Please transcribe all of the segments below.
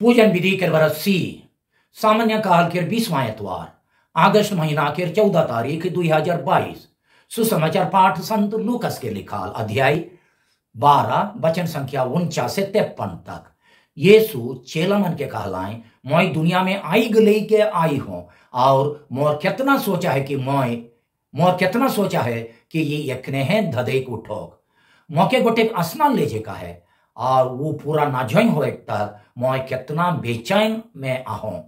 पूजन विधि के बरस सी सामान्य काल के 20वां एतवार अगस्त महीना के 14 तारीख 2022 सुसमाचार पाठ संत लूकस के लिखाल अध्याय 12 वचन संख्या 49 से 53 तक। यीशु चेला मन के कहलाएं मोई दुनिया में आई गई के आई हूं और मोर कितना सोचा है कि ये यकने हैं धदे को ठोक मौके गोटे स्नान लेजे का है और वो पूरा नाजोई हो तक मैं कितना बेचैन में आहूं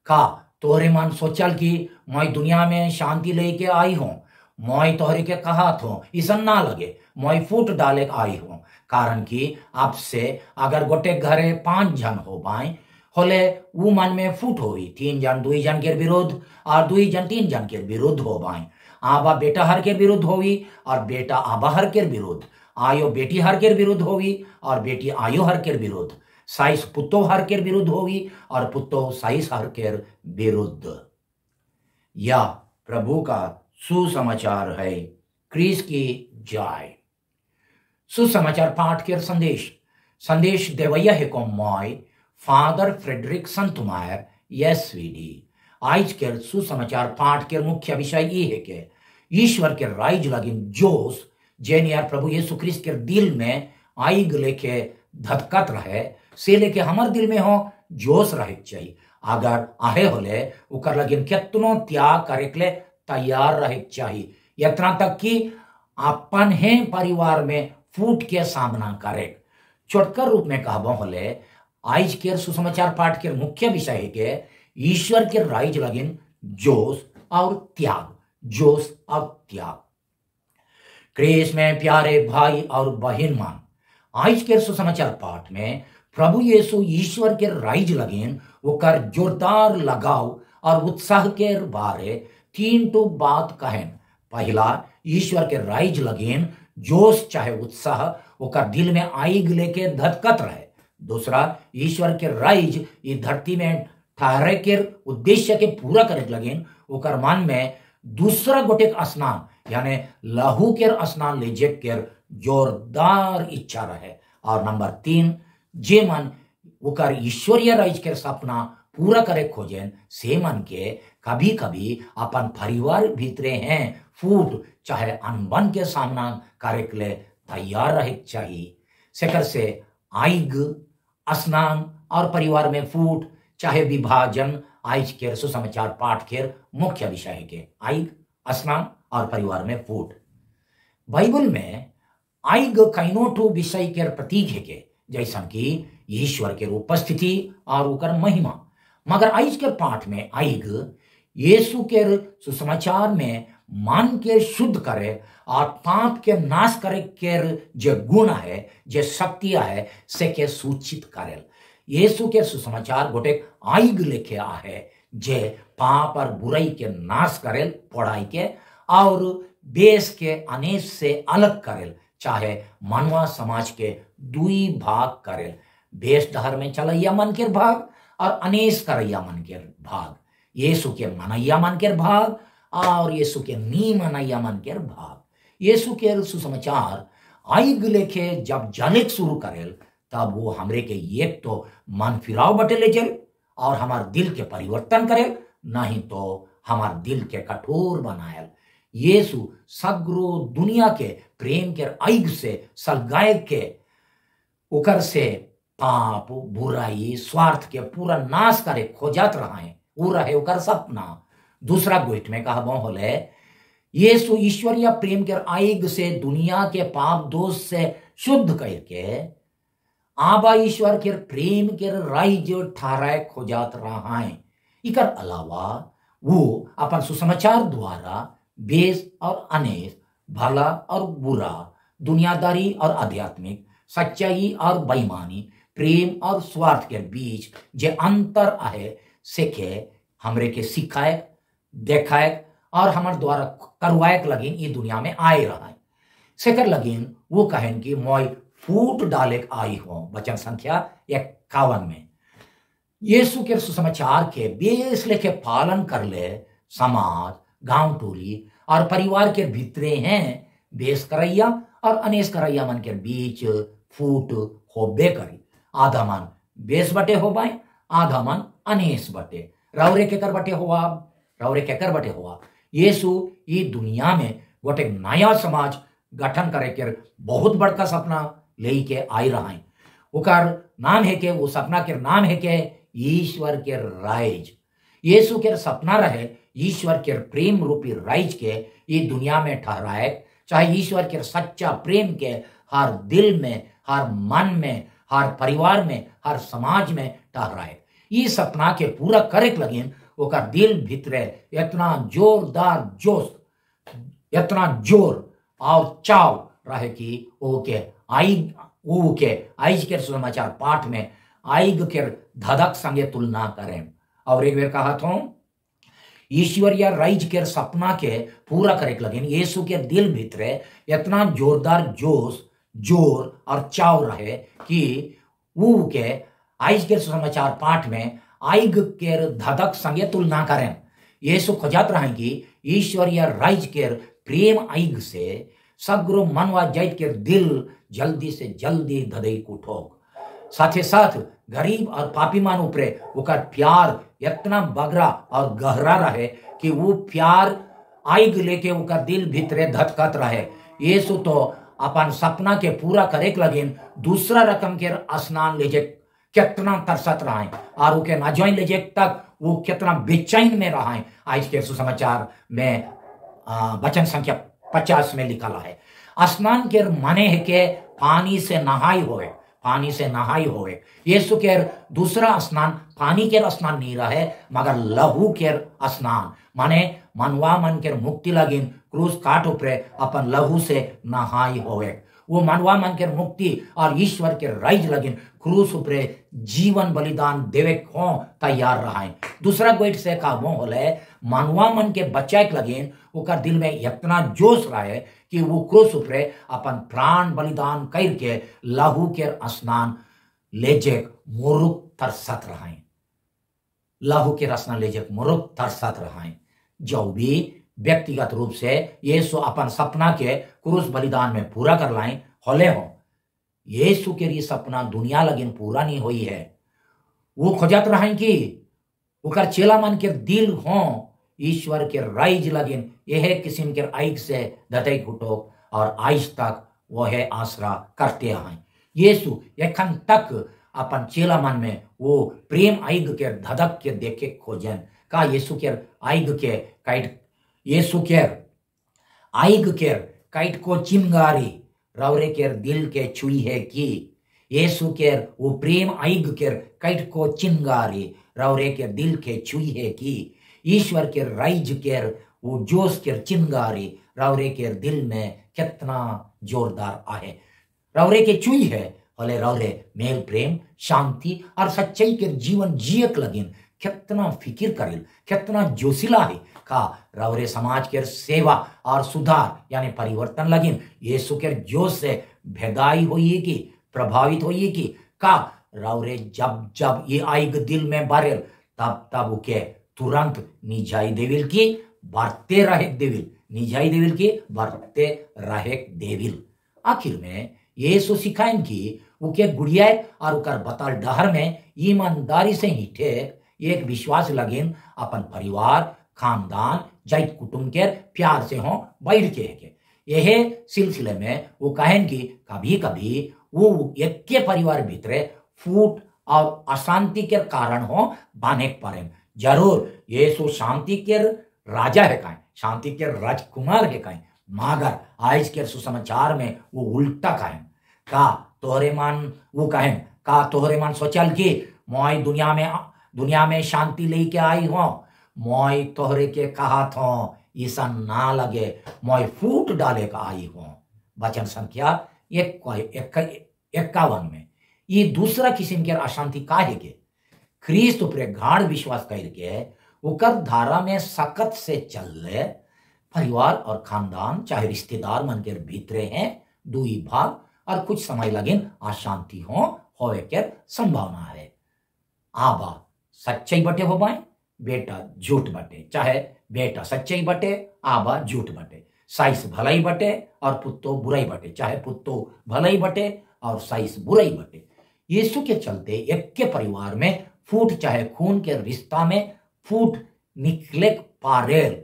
का तोहरे मन सोचल कि मैं दुनिया में शांति लेके आई हूं। मैं तोहरे के कहा थो इसन ना लगे मैं फूट डाले आई हूं कारण कि अब से अगर गोटे घरे 5 जन हो बाए होले वो मन में फूट होई 3 जन 2 जन के विरोध और 2 जन 3 जन के विरोध हो बाए आबा बेटा हर के विरुद्ध होगी और बेटा आबा हर के विरुद्ध आयो बेटी हर के विरुद्ध होगी और बेटी आयो हर के विरुद्ध साइस पुतो हर के विरुद्ध होगी और पुतो साइस हर के विरुद्ध। या प्रभु का सुसमाचार है। क्रीस की जय। सुसमाचार पाठ के संदेश देवैया है को मॉय फादर फ्रेडरिक संतुमायर एसवीडी। आज के सुसमाचार पाठ के मुख्य विषय ये है कि ईश्वर के राइज लगिन जोश जेन यार प्रभु यीशु ख्रिस्त के दिल में आइग लेके धधकत रहे से लेके हमार दिल में हो जोश रहे चाहिए। अगर आहे होले उकर लगिन कितनो त्याग करे के लिए तैयार रहे चाहिए इतना तक कि अपन है परिवार में फूट के सामना करे। चोटकर रूप में कहबो होले आज के सुसमाचार पाठ के मुख्य विषय है कि ईश्वर के राइज लगिन जोश और त्याग। क्रिस में प्यारे भाई और बहन मान, आज के सुसमाचार पाठ में प्रभु यीशु ईश्वर के राइज लगिन ओकर जोरदार लगाव और उत्साह के बारे 3 बात कहें। पहला, ईश्वर के राइज लगिन जोश चाहे उत्साह ओकर दिल में आइग लेके धधकत रहे। दूसरा, ईश्वर के राइज इस धरती में ठहरे के उद्देश्य के पूरा करे लगिन ओकर मन में दूसरा गोटे स्नान यानी लहू के स्नान लेजे के जोरदार इच्छा रहे। और नंबर 3, जे मन ओकर ईश्वरीय राइज के सपना पूरा करे खोजेन से मन के कभी कभी अपन परिवार भीतरे हैं फूट चाहे अनबन के सामना करे के लिए तैयार रहे चाहिए। सेकर से आइग स्नान और परिवार में फूट चाहे विभाजन आज के सुसमाचार पाठ के मुख्य विषय है के आइग स्नान और परिवार में फूट। बाइबल में आइग कईनोठो विषय के प्रतीक है के जैसन कि ईश्वर के उपस्थिति और उकर महिमा। मगर आज के पाठ में आइग यीशु के सुसमाचार में मन के शुद्ध करे और पाप के नाश करे के जो गुण है जो शक्तियां है से के सूचित करे। यीशु के सुसमाचार गोटे आइग लेके आ है जे पाप और बुराई के नाश करेल पढ़ाई के और देश के अनेस से अलग करेल चाहे मानवा समाज के 2 भाग करेल बेस डहर में चलैया मन के भाग और अनेस करैया मन के भाग, यीशु के मनैया मन के भाग और यीशु के नी मनैया मन के भाग। यीशु के सुसमाचार आइग लेके जब जलिक शुरू करेल तब वो हमरे के एक तो मन फिराव बटे ले चल और हमार दिल के परिवर्तन करे नहीं तो हमार दिल के कठोर बनायल। यीशु सगरो दुनिया के प्रेम के आइग से सलगाए के उकर से पाप बुराई स्वार्थ के पूरा नाश करे खोजत रहे वो रहे उकर सपना। दूसरा गोइट में कहबो होले यीशु ईश्वरीय प्रेम के आइग से दुनिया के पाप दोष से शुद्ध करके आबा ईश्वर के प्रेम के राइज ठहराए खोजात रहा है। इकर अलावा वो अपन सुसमाचार द्वारा बेस और अनेस भला और बुरा दुनियादारी और आध्यात्मिक सच्चाई और बेईमानी प्रेम और स्वार्थ के बीच जे अंतर आहे सेके हमरे के सिखाए देखाए और हमारे द्वारा करवाए लगिन ये दुनिया में आए रहा है। सेकर लगिन वो कहें कि मोई फूट डाले आई हो वचन संख्या 51 में। यीशु के सुसमाचार के बेस लेके पालन कर ले समाज गांव टोली और परिवार के भीतरे हैं बेस करैया और अनेस करैया मन के बीच फूट होबे करी। आधा मन बेस बटे हो पाए आधा मन अनेस बटे रौरे केकर बटे हुआ रौरे केकर बटे हुआ यीशु ये दुनिया में गोटे नया समाज गठन करे के बहुत बड़का सपना लेके आई रहा है। ओकर नाम है के वो सपना के नाम है के ईश्वर के राइज। यीशु के सपना रहे ईश्वर के प्रेम रूपी राइज के ये दुनिया में ठहराए, चाहे ईश्वर के सच्चा प्रेम के हर दिल में, हर मन में, हर परिवार में, हर समाज में ठहराए। ये सपना के पूरा करे लगिन ओकर दिल भीतरे इतना जोरदार जोश, इतना जोर और चाव रहे कि ओके आइज के समाचार पाठ में आइग के धधक संगे तुलना करें। और एक बेर कहा था ईश्वरीय राइज के सपना के पूरा करे लगिन यीशु के दिल भीतरे इतना जोरदार जोश, जोर और चाव रहे कि वो के आइज के समाचार पाठ में आइग के धधक संगे तुलना करें। यीशु खोजत रहे कि ईश्वरीय राइज के प्रेम आइग से सगरो मनवा जाइत के दिल जल्दी से जल्दी धदई उठोक। साथे साथ गरीब और पापी मान ऊपरे ओकर प्यार इतना बगरा और गहरा रहे कि वो प्यार आइग लेके ओकर दिल भीतरे धधकत रहे। यीशु तो अपन सपना के पूरा करे लगिन दूसरा रकम के स्नान ले कितना तरसत रहा और उके ना ज्वाइन ले तक वो कितना बेचैन में रहा। आज के सुसमाचार में वचन संख्या 50 में लिखा है स्नान के माने है के पानी से नहाई होए, पानी से नहाई होए। यीशु के दूसरा स्नान पानी के स्नान नहीं रहे मगर लहू के स्नान माने मनवा मन के मुक्ति लगिन क्रूस काट ऊपरे अपन लहू से नहाई होए। वो मनवा मन के मुक्ति और ईश्वर के राइज लगिन क्रूस ऊपरे जीवन बलिदान देवे को तैयार रहा है। दूसरा गोइट से काबो होले मनवा मन के बच्चा लगिन ओकर दिल में इतना जोश रहे कि वो क्रूस ऊपरे अपन प्राण बलिदान करके लहू के स्नान लेजे मुरुक तरसत रहा है। लहू के स्नान लेजे मुरुक तरसत रहा है। जो भी व्यक्तिगत रूप से यीशु अपन सपना के क्रूस बलिदान में पूरा कर लाए होले हो, यीशु के ये सपना दुनिया लगिन पूरा नहीं हुई है। वो खोजत रहे कि ओकर चेला मन के दिल हो ईश्वर के राइज लगिन यह किस्म के आइग से धतई घुटो और आज तक वह आसरा करते हैं। यीशु एखन तक अपन चेला मन में वो प्रेम आइग के धधक के देखे खोजन का यीशु के आइग के काइट यीशु के आइग के काइट को चिंगारी रौरे के दिल के छुई है कि यीशु के वो प्रेम आइग के काइट को चिंगारी रौरे के दिल के छुई है कि ईश्वर के राइज के वो जोश के चिंगारी रौरे के दिल में कितना जोरदार आहे। रौरे के छुई है भले रौरे मेल प्रेम शांति और सच्चाई के जीवन जियक लगिन कितना फिकिर करिल, कितना जोशिला है का रौरे समाज के सेवा और सुधार यानी परिवर्तन लगिन यीशु के जोश से भेदाई हुई कि प्रभावित हुई कि का रौरे जब जब ये आइग दिल में बारेल तब तब उके तुरंत निजाई देविल की बढ़ते रहे देविल, निजाई देविल की बढ़ते रहे देविल। आखिर में यीशु सिखाएं कि उके गुड़िया और उकर बतल डहर में ईमानदारी से हिठे एक विश्वास लगिन अपन परिवार खानदान जैत कुटुंब के प्यार से हो बैठ के यह सिलसिले में वो कहें कि कभी कभी वो एक के परिवार भीतरे फूट और अशांति के कारण हो बाने पड़े। जरूर यीशु शांति के राजा है काहे, शांति के राजकुमार है काहे, मगर आज के सुसमाचार में वो उल्टा कहें का तोहरे मन वो कहें का तोहरे मन सोचल कि मोई दुनिया में शांति लेके आई हो, मोई तोहरे के कहा थो ईसा ना लगे मोई फूट डाले का आई हो। वचन संख्या 51 में ये दूसरा किस्म के अशांति काहे के ख्रीस्त उपरे गाढ़ विश्वास करके उकर धारा में सकत से चल ले परिवार और खानदान चाहे रिश्तेदार मन के भीतरे हैं दुई भाग और कुछ समय लगिन अशांति होवे के संभावना है। आबा सच्चाई बटे हो बाए बेटा झूठ बटे, चाहे बेटा सच्चाई बटे आबा झूठ बटे, साइस भलाई बटे और पुत्तो बुराई बटे, चाहे पुत्तो भलाई बटे और साइस बुराई बटे। यीशु के चलते एक के परिवार में फूट चाहे खून के रिश्ता में फूट निकले पारेल,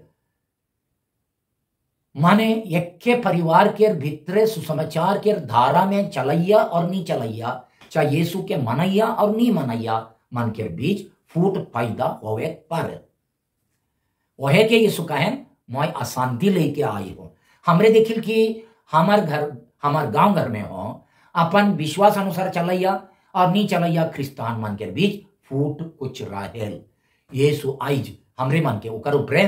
माने एक के परिवार के भीतरे सुसमाचार के धारा में चलैया और नहीं चलैया, चाहे यीशु के मनैया और नहीं मनैया मन के बीच फूट पैदा होवे पारेल। वह के यीशु कहे मैं अशांति लेके आई हूं। हमरे देखिल कि हमार गांव घर में हो अपन विश्वास अनुसार चलैया और नहीं चलैया क्रिस्तान मन के बीच फूट कुछ रहेल। यीशु आइज हमरे मन के ऊपर ऊपरे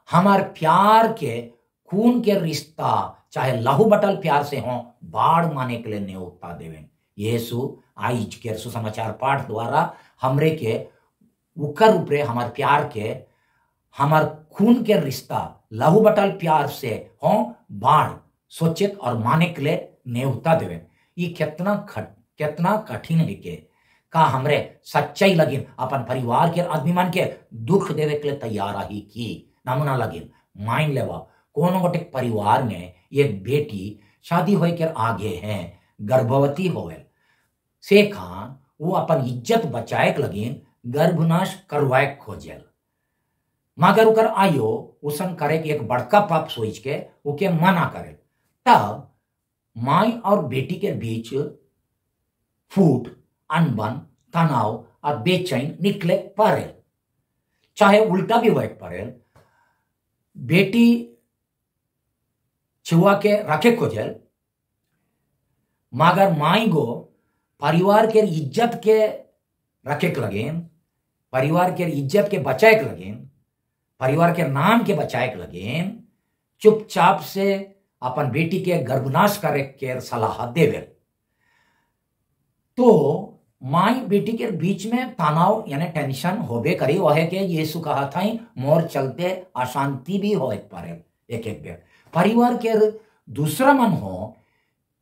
हमार प्यार के खून के रिश्ता चाहे लहू बटल प्यार से हो बाढ़ माने के लिए न्योता देवें। यीशु आइज के सुसमाचार पाठ द्वारा हमरे के ऊपर ऊपरे हमार प्यार के हमार खून के रिश्ता लहू बटल प्यार से हो बाढ़ सोचित और माने के लिए न्योता देवे। ये कितना कठिन है के का हमरे सच्चाई लगिन अपन परिवार के आदमी मान के दुख देवे के लिए तैयार ही की नमूना लगिन। मान लेवा कोनो गोटे परिवार में एक बेटी शादी होए के आगे हैं गर्भवती होवे से खान वो अपन इज्जत बचाए के लगिन गर्भनाश करवाए खोजेल, मगर उकर आयो उसन करे कि एक बड़का पाप सोच के उके मना करे। तब माई और बेटी के बीच फूट अनबन तनाव और बेचैन निकले पड़े, चाहे उल्टा भी वह पड़े। बेटी छुआ के रखे खोजेल, मगर माई गो परिवार के इज्जत के रखे के लगेन, परिवार के इज्जत के बचाए के लगेन, परिवार के नाम के बचाए के लगेन चुपचाप से अपन बेटी के गर्भनाश करे के सलाह देवे। तो माई बेटी के बीच में तनाव यानी टेंशन होबे करी। वह के यीशु कहा था मोर चलते अशांति भी हो पारे एक बेर परिवार के दूसरा मन हो,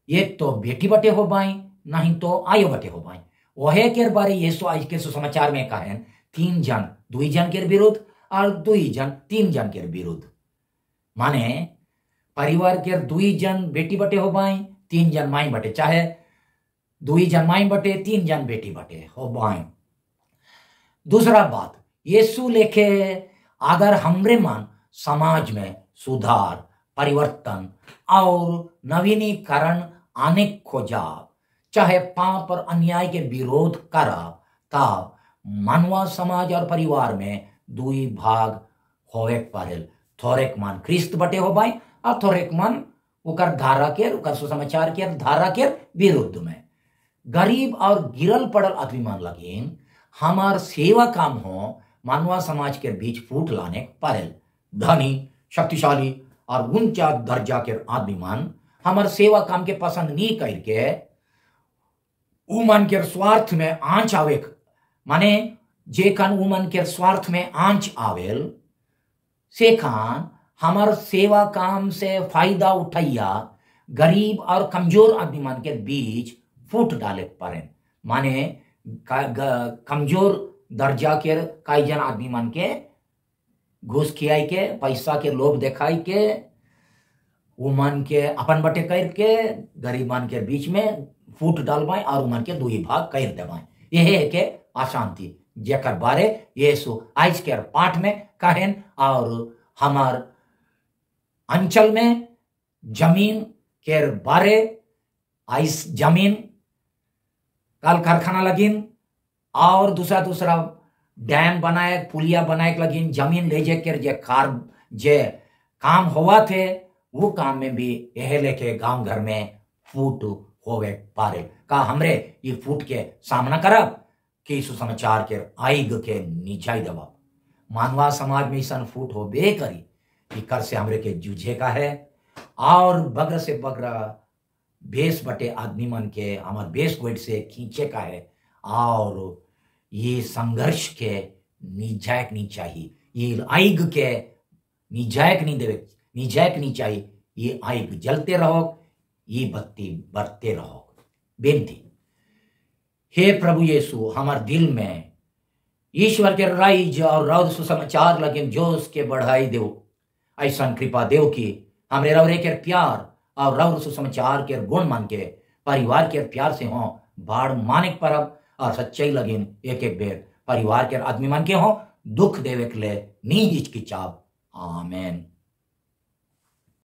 एक तो बेटी बटे हो बाई नहीं तो आयो बटे हो बाई। वह के बारे यीशु आज के सुसमाचार में कहे 3 जन 2 जन के विरुद्ध और 2 जन 3 जन के विरुद्ध, माने परिवार के 2 जन बेटी बटे हो बाई 3 जन माई बटे, चाहे 2 जन माई बटे 3 जन बेटी बटे हो बाई। दूसरा बात यीशु लेके अगर हमरे मन समाज में सुधार परिवर्तन और नवीनीकरण आने खोजा, चाहे पाप और अन्याय के विरोध करा, तब मानवा समाज और परिवार में 2 भाग होवे पड़ेल। थोड़ेक मन ख्रिस्त बटे हो बाई और थोड़ेक मन उकर धारा के उकर सुसमाचार के धारा के विरुद्ध में। गरीब और गिरल पड़ल आदमी मान लगिन हमार सेवा काम हो मानवा समाज के बीच फूट लाने पड़ेल। धनी शक्तिशाली और ऊंचा दर्जा के आदमी मान हमार सेवा काम के पसंद नहीं करके उमन के स्वार्थ में आंच आवे, माने जे खान उमन के स्वार्थ में आंच आवेल से खान हमार सेवा काम से फायदा उठैया गरीब और कमजोर आदमी मान के बीच फूट डाले पड़े। माने कमजोर दर्जा के कई जन आदमी मान के घूस खियाई के पैसा के लोभ दिखाई के उमन के अपन बटे करके गरीब मान के बीच में फूट डालवाए और उमन के 2 भाग कर देवाए। यह के अशांति जेकर बारे यीशु आज के पाठ में कहन। और हमार अंचल में जमीन के बारे आइस जमीन कल कारखाना लगिन और दूसरा डैम बनाए पुलिया बनाए लगिन, जमीन ले जे जे काम हुआ थे वो काम में भी यह लेके गांव घर में फूट होवे पारे। का हमरे ये फूट के सामना करब कि सुसमाचार के आइग के नीचाई दबा। मानवा समाज में ऐसा फूट हो बे करी कि कर से हमरे के जूझे का है और बग्र से बग्र बेस बटे आदमी मन के हमार बेस गोइट से खींचे का है। और ये संघर्ष के निजायक नहीं चाहिए, ये आइग के निजायक नहीं देवे, निजायक नहीं चाहिए। ये आइग जलते रहो, ये बत्ती बढ़ते रहो। बेनती हे प्रभु यीशु हमार दिल में ईश्वर के राइज और रौद सुसमाचार लगे जोश के बढ़ाई दो। ऐसा कृपा देव की हमरे रौरे के प्यार और रौद सुसमाचार के गुण मान के परिवार के प्यार से हो बाढ़ मानिक परब और सच्चाई लगिन एक एक बेर परिवार के आदमी मन के हो दुख देवे के लिए नी हिचकिचाव। आमेन।